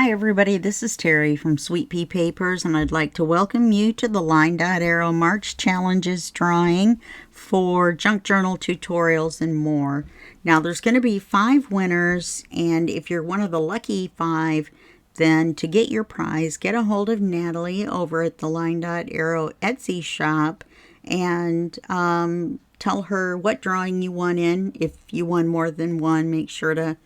Hi everybody, this is Terry from Sweet Pea Papers, and I'd like to welcome you to the LineDotArrow March Challenges drawing for junk journal tutorials and more. Now there's going to be 5 winners, and if you're one of the lucky 5, then to get your prize, get a hold of Natalie over at the LineDotArrow Etsy shop and tell her what drawing you won in. If you won more than one, make sure to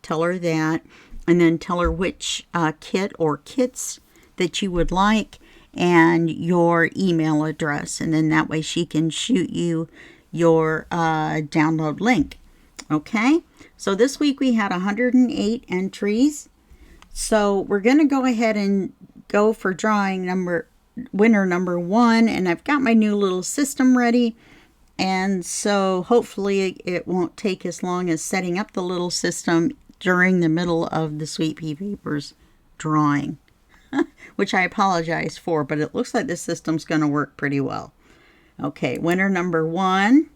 tell her that. And then tell her which kit or kits that you would like and your email address. And then that way she can shoot you your download link. Okay, so this week we had 108 entries. So we're going to go ahead and go for drawing winner number 1. And I've got my new little system ready. And so hopefully it won't take as long as setting up the little system during the middle of the Sweet Pea Papers drawing, which I apologize for, but it looks like the system's going to work pretty well. Okay, winner number 1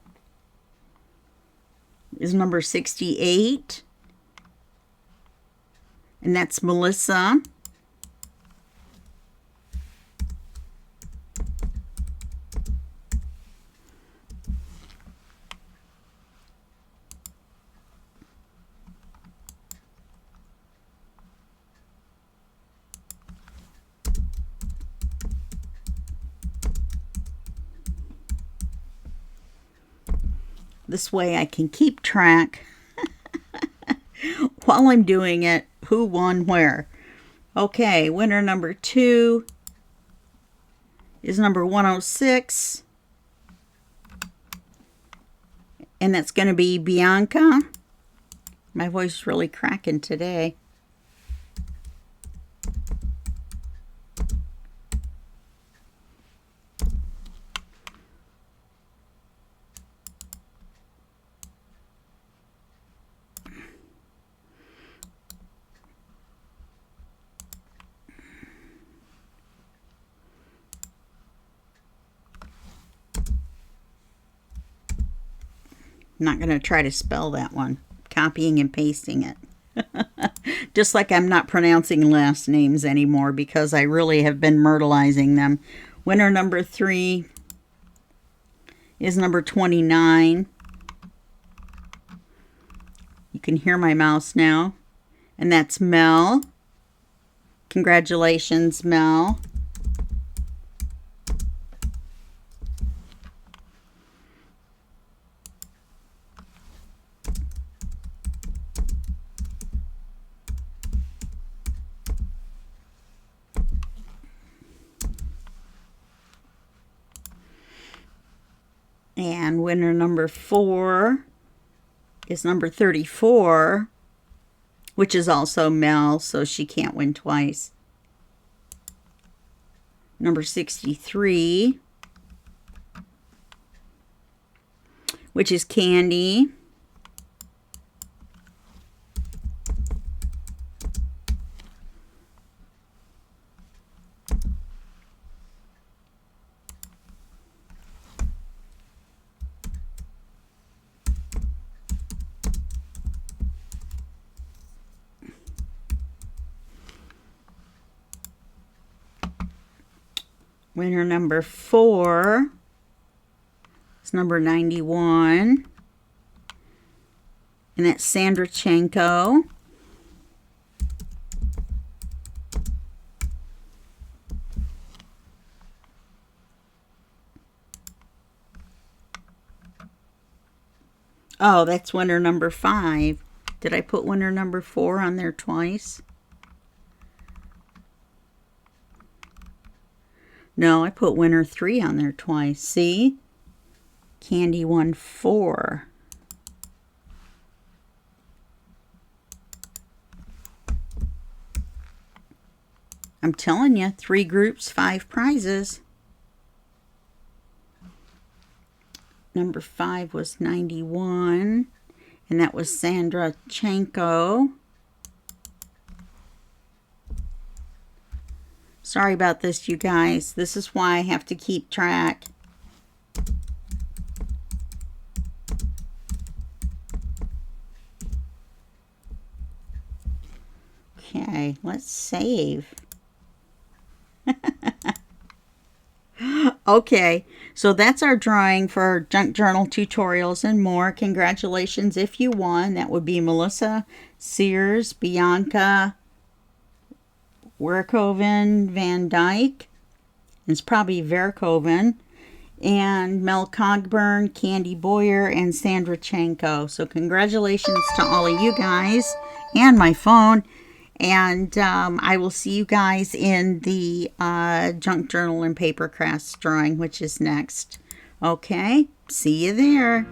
is number 68, and that's Melissa. This way I can keep track while I'm doing it, who won where. Okay, winner number 2 is number 106. And that's going to be Bianca. My voice is really cracking today. I'm not going to try to spell that one. Copying and pasting it. Just like I'm not pronouncing last names anymore because I really have been myrtleizing them. Winner number 3 is number 29. You can hear my mouse now. And that's Mel. Congratulations, Mel. And winner number 4 is number 34, which is also Mel, so she can't win twice. Number 63, which is Candy. Winner number 4 is number 91, and that's Sandra Chenko. Oh, that's winner number 5. Did I put winner number 4 on there twice? No, I put winner 3 on there twice. See? Candy won 4. I'm telling you, 3 groups, 5 prizes. Number 5 was 91, and that was Sandra Chenko. Sorry about this, you guys. This is why I have to keep track. Okay. Okay, let's save. Okay, so that's our drawing for Junk Journal Tutorials and More. Congratulations if you won. That would be Melissa Sears, Bianca Werkoven Van Dyke. It's probably Verkoven. And Mel Cogburn, Candy Boyer, and Sandra Chanko. So congratulations to all of you guys and my phone. And I will see you guys in the Junk Journal and Papercrafts drawing, which is next. Okay, see you there.